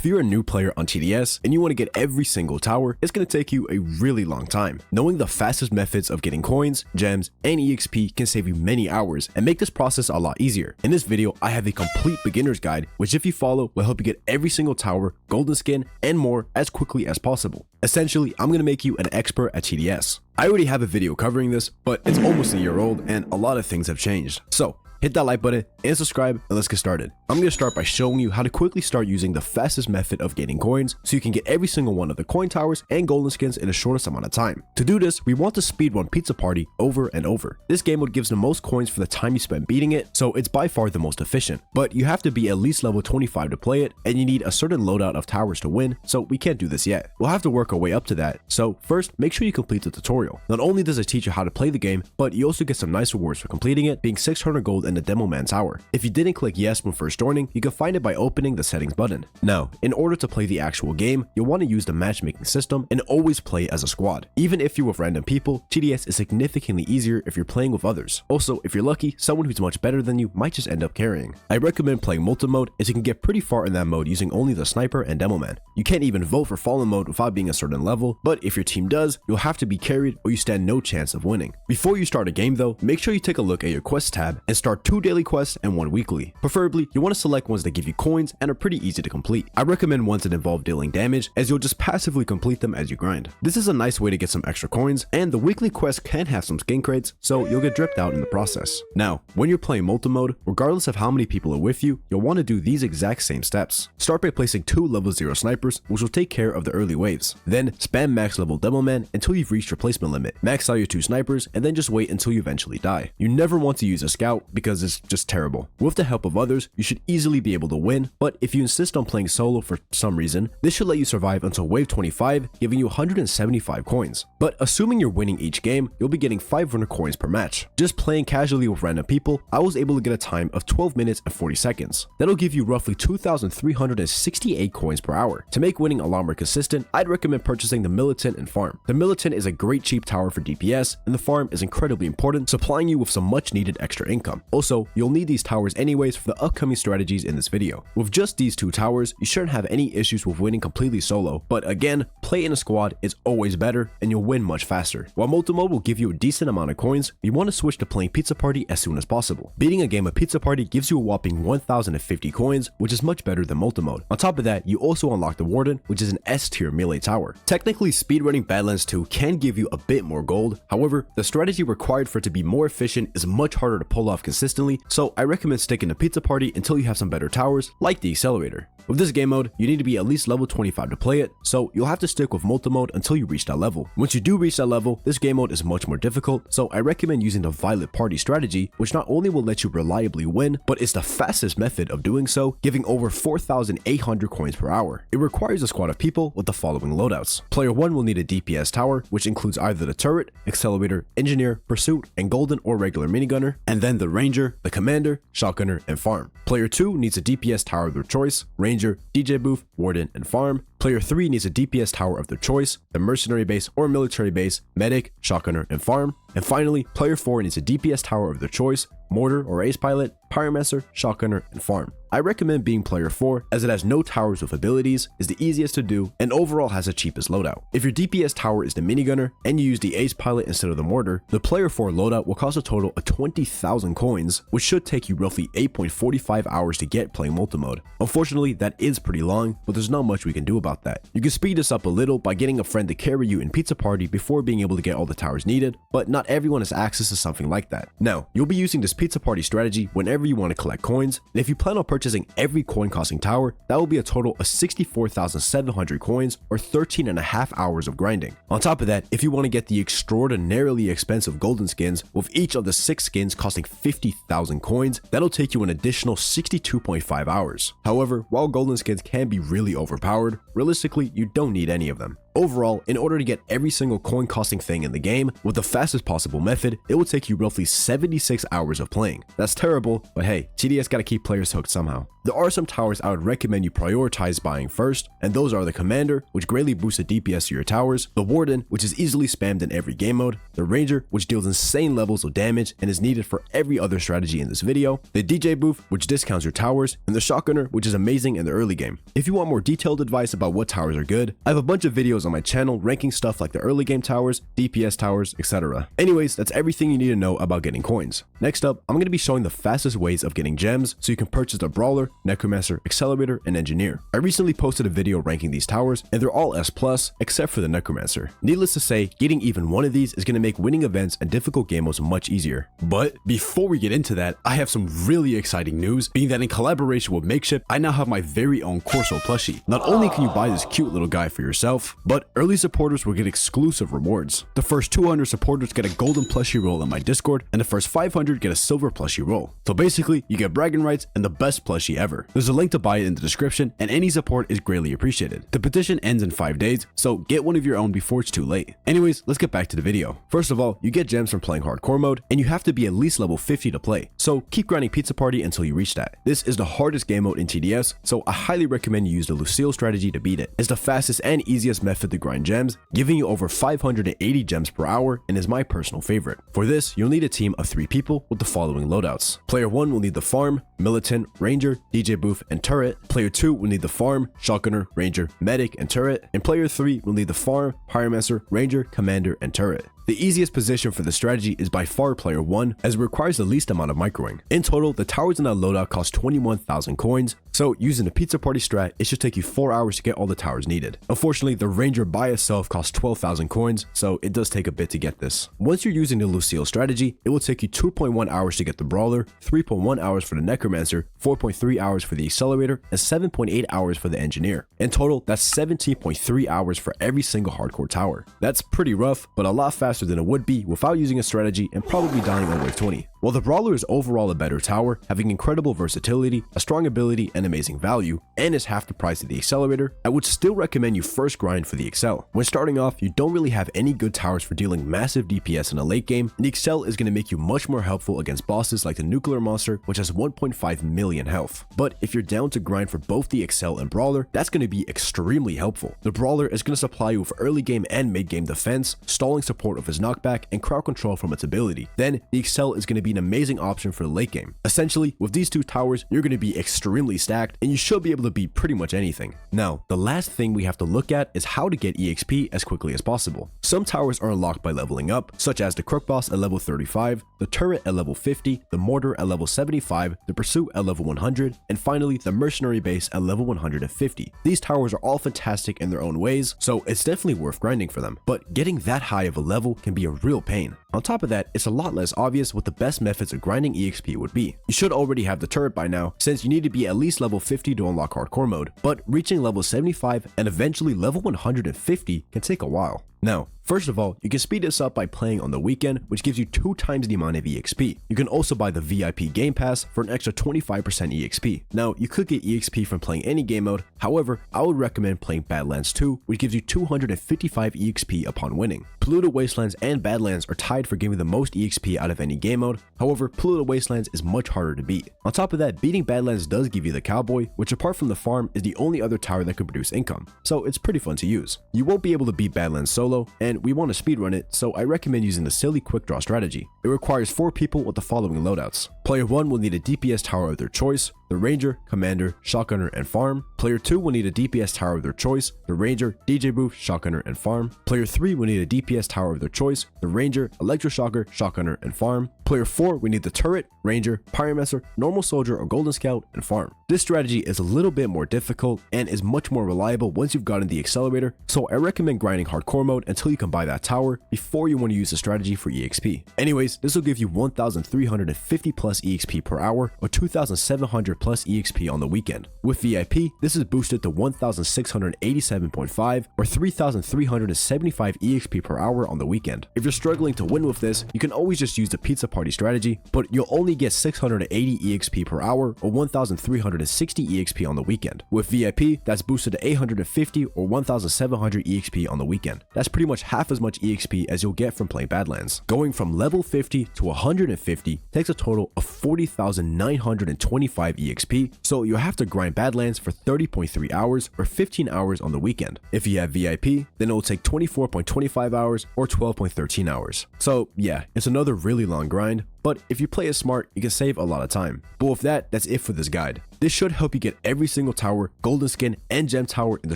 If you're a new player on TDS and you want to get every single tower, it's going to take you a really long time. Knowing the fastest methods of getting coins, gems, and EXP can save you many hours and make this process a lot easier. In this video, I have a complete beginner's guide, which if you follow will help you get every single tower, golden skin, and more as quickly as possible. Essentially, I'm going to make you an expert at TDS. I already have a video covering this, but it's almost a year old and a lot of things have changed. So hit that like button and subscribe and let's get started. I'm going to start by showing you how to quickly start using the fastest method of getting coins so you can get every single one of the coin towers and golden skins in the shortest amount of time. To do this, we want to speedrun Pizza Party over and over. This game mode gives the most coins for the time you spend beating it, so it's by far the most efficient. But you have to be at least level 25 to play it, and you need a certain loadout of towers to win, so we can't do this yet. We'll have to work our way up to that, so first, make sure you complete the tutorial. Not only does it teach you how to play the game, but you also get some nice rewards for completing it, being 600 gold in the Demo Man Tower. If you didn't click yes when first joining, you can find it by opening the settings button. Now, in order to play the actual game, you'll want to use the matchmaking system and always play as a squad. Even if you're with random people, TDS is significantly easier if you're playing with others. Also, if you're lucky, someone who's much better than you might just end up carrying. I recommend playing multi-mode as you can get pretty far in that mode using only the sniper and demo man. You can't even vote for fallen mode without being a certain level, but if your team does, you'll have to be carried or you stand no chance of winning. Before you start a game though, make sure you take a look at your quest tab and start 2 daily quests and 1 weekly. Preferably, you want to select ones that give you coins and are pretty easy to complete. I recommend ones that involve dealing damage as you'll just passively complete them as you grind. This is a nice way to get some extra coins, and the weekly quests can have some skin crates, so you'll get dripped out in the process. Now, when you're playing multi-mode, regardless of how many people are with you, you'll want to do these exact same steps. Start by placing 2 level 0 snipers, which will take care of the early waves. Then, spam max level demo man until you've reached your placement limit. Max out your 2 snipers, and then just wait until you eventually die. You never want to use a scout because it's just terrible. With the help of others, you should easily be able to win, but if you insist on playing solo for some reason, this should let you survive until wave 25, giving you 175 coins. But assuming you're winning each game, you'll be getting 500 coins per match. Just playing casually with random people, I was able to get a time of 12 minutes and 40 seconds. That'll give you roughly 2,368 coins per hour. To make winning a lot more consistent, I'd recommend purchasing the Militant and Farm. The Militant is a great cheap tower for DPS, and the Farm is incredibly important, supplying you with some much needed extra income. Also, you'll need these towers anyways for the upcoming strategies in this video. With just these 2 towers, you shouldn't have any issues with winning completely solo, but again, play in a squad is always better and you'll win much faster. While multi-mode will give you a decent amount of coins, you want to switch to playing Pizza Party as soon as possible. Beating a game of Pizza Party gives you a whopping 1,050 coins, which is much better than multi-mode. On top of that, you also unlock the Warden, which is an S tier melee tower. Technically, speedrunning Badlands 2 can give you a bit more gold. However, the strategy required for it to be more efficient is much harder to pull off consistently, so I recommend sticking to Pizza Party until you have some better towers, like the Accelerator. With this game mode, you need to be at least level 25 to play it, so you'll have to stick with multi-mode until you reach that level. Once you do reach that level, this game mode is much more difficult, so I recommend using the Violet Party strategy, which not only will let you reliably win, but it's the fastest method of doing so, giving over 4,800 coins per hour. It requires a squad of people with the following loadouts. Player 1 will need a DPS tower, which includes either the Turret, Accelerator, Engineer, Pursuit, and Golden or regular minigunner, and then the Ranger, the Commander, Shotgunner, and Farm. Player 2 needs a DPS tower of their choice, Ranger, DJ Booth, Warden, and Farm. Player 3 needs a DPS tower of their choice, the Mercenary Base or Military Base, Medic, Shotgunner, and Farm. And finally, Player 4 needs a DPS tower of their choice, Mortar or Ace Pilot, Pyromancer, Shotgunner, and Farm. I recommend being Player 4 as it has no towers with abilities, is the easiest to do, and overall has the cheapest loadout. If your DPS tower is the Minigunner and you use the Ace Pilot instead of the Mortar, the Player 4 loadout will cost a total of 20,000 coins, which should take you roughly 8.45 hours to get playing multi-mode. Unfortunately, that is pretty long, but there's not much we can do about that. You can speed this up a little by getting a friend to carry you in Pizza Party before being able to get all the towers needed, but not everyone has access to something like that. Now, you'll be using this Pizza Party strategy whenever you want to collect coins, and if you plan on purchasing every coin costing tower, that will be a total of 64,700 coins or 13.5 hours of grinding. On top of that, if you want to get the extraordinarily expensive golden skins, with each of the 6 skins costing 50,000 coins, that'll take you an additional 62.5 hours. However, while golden skins can be really overpowered, realistically, you don't need any of them. Overall, in order to get every single coin costing thing in the game with the fastest possible method, it will take you roughly 76 hours of playing. That's terrible, but hey, TDS gotta keep players hooked somehow. There are some towers I would recommend you prioritize buying first, and those are the Commander, which greatly boosts the DPS to your towers, the Warden, which is easily spammed in every game mode, the Ranger, which deals insane levels of damage and is needed for every other strategy in this video, the DJ booth, which discounts your towers, and the Shotgunner, which is amazing in the early game. If you want more detailed advice about what towers are good, I have a bunch of videos on my channel ranking stuff like the early game towers, DPS towers, etc. Anyways, that's everything you need to know about getting coins. Next up, I'm going to be showing the fastest ways of getting gems so you can purchase the Brawler, Necromancer, Accelerator, and Engineer. I recently posted a video ranking these towers, and they're all S+, except for the Necromancer. Needless to say, getting even one of these is going to make winning events and difficult game modes much easier. But before we get into that, I have some really exciting news, being that in collaboration with Makeshift, I now have my very own CORSO plushie. Not only can you buy this cute little guy for yourself, but early supporters will get exclusive rewards. The first 200 supporters get a golden plushie roll in my Discord, and the first 500 get a silver plushie roll. So basically, you get bragging rights and the best plushie ever. There's a link to buy it in the description, and any support is greatly appreciated. The petition ends in 5 days, so get one of your own before it's too late. Anyways, let's get back to the video. First of all, you get gems from playing hardcore mode, and you have to be at least level 50 to play, so keep grinding Pizza Party until you reach that. This is the hardest game mode in TDS, so I highly recommend you use the Lucille strategy to beat it. It's the fastest and easiest method to grind gems, giving you over 580 gems per hour, and is my personal favorite. For this, you'll need a team of 3 people with the following loadouts. Player 1 will need the Farm, Militant, Ranger, DJ Booth, and Turret. Player 2 will need the Farm, Shotgunner, Ranger, Medic, and Turret. And Player 3 will need the Farm, Pyromancer, Ranger, Commander, and Turret. The easiest position for the strategy is by far player 1, as it requires the least amount of microing. In total, the towers in that loadout cost 21,000 coins, so using the Pizza Party strat, it should take you 4 hours to get all the towers needed. Unfortunately, the Ranger by itself costs 12,000 coins, so it does take a bit to get this. Once you're using the Lucille strategy, it will take you 2.1 hours to get the Brawler, 3.1 hours for the Necromancer, 4.3 hours for the Accelerator, and 7.8 hours for the Engineer. In total, that's 17.3 hours for every single hardcore tower. That's pretty rough, but a lot faster than it would be without using a strategy and probably dying on wave 20. While the Brawler is overall a better tower, having incredible versatility, a strong ability, and amazing value, and is half the price of the Accelerator, I would still recommend you first grind for the Excel. When starting off, you don't really have any good towers for dealing massive DPS in a late game, and the Excel is going to make you much more helpful against bosses like the Nuclear Monster, which has 1.5 million health. But if you're down to grind for both the Excel and Brawler, that's going to be extremely helpful. The Brawler is going to supply you with early game and mid game defense, stalling support of his knockback, and crowd control from its ability. Then, the Excel is going to be an amazing option for the late game. Essentially, with these 2 towers, you're going to be extremely stacked, and you should be able to beat pretty much anything. Now, the last thing we have to look at is how to get EXP as quickly as possible. Some towers are unlocked by leveling up, such as the Crook Boss at level 35, the Turret at level 50, the Mortar at level 75, the Pursuit at level 100, and finally the Mercenary Base at level 150. These towers are all fantastic in their own ways, so it's definitely worth grinding for them, but getting that high of a level can be a real pain. On top of that, it's a lot less obvious what the best methods of grinding EXP would be. You should already have the Turret by now, since you need to be at least level 50 to unlock hardcore mode, but reaching level 75 and eventually level 150 can take a while. Now, first of all, you can speed this up by playing on the weekend, which gives you 2 times the amount of EXP. You can also buy the VIP Game Pass for an extra 25% EXP. Now, you could get EXP from playing any game mode, however, I would recommend playing Badlands 2, which gives you 255 EXP upon winning. Polluted Wastelands and Badlands are tied for giving the most EXP out of any game mode, however, Polluted Wastelands is much harder to beat. On top of that, beating Badlands does give you the Cowboy, which apart from the farm is the only other tower that can produce income, so it's pretty fun to use. You won't be able to beat Badlands solo, and we want to speedrun it, so I recommend using the silly quick draw strategy. It requires 4 people with the following loadouts. Player 1 will need a DPS tower of their choice, the Ranger, Commander, Shotgunner, and Farm. Player 2 will need a DPS tower of their choice, the Ranger, DJ Booth, Shotgunner, and Farm. Player 3 will need a DPS tower of their choice, the Ranger, Electroshocker, Shotgunner, and Farm. Player 4 will need the Turret, Ranger, Pyromancer, Normal Soldier, or Golden Scout, and Farm. This strategy is a little bit more difficult and is much more reliable once you've gotten the Accelerator, so I recommend grinding hardcore mode until you can buy that tower before you want to use the strategy for EXP. Anyways, this will give you 1,350 plus EXP per hour or 2,700 plus EXP on the weekend. With VIP, this is boosted to 1687.5 or 3375 EXP per hour on the weekend. If you're struggling to win with this, you can always just use the pizza party strategy, but you'll only get 680 EXP per hour or 1360 EXP on the weekend. With VIP, that's boosted to 850 or 1700 EXP on the weekend. That's pretty much half as much EXP as you'll get from playing Badlands. Going from level 50 to 150 takes a total of 40,925 EXP, so you'll have to grind Badlands for 30.3 hours or 15 hours on the weekend. If you have VIP, then it will take 24.25 hours or 12.13 hours. So yeah, it's another really long grind, but if you play it smart, you can save a lot of time. But with that, that's it for this guide. This should help you get every single tower, golden skin, and gem tower in the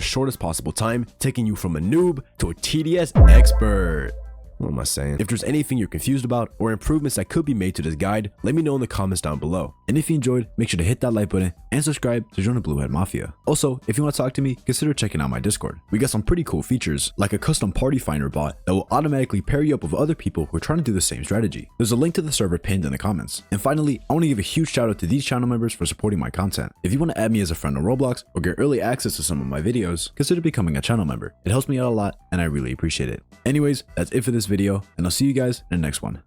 shortest possible time, taking you from a noob to a TDS expert. What am I saying? If there's anything you're confused about or improvements that could be made to this guide, let me know in the comments down below. And if you enjoyed, make sure to hit that like button and subscribe to join the Blue Head Mafia. Also, if you want to talk to me, consider checking out my Discord. We got some pretty cool features, like a custom party finder bot that will automatically pair you up with other people who are trying to do the same strategy. There's a link to the server pinned in the comments. And finally, I want to give a huge shout out to these channel members for supporting my content. If you want to add me as a friend on Roblox or get early access to some of my videos, consider becoming a channel member. It helps me out a lot and I really appreciate it. Anyways, that's it for this video, and I'll see you guys in the next one.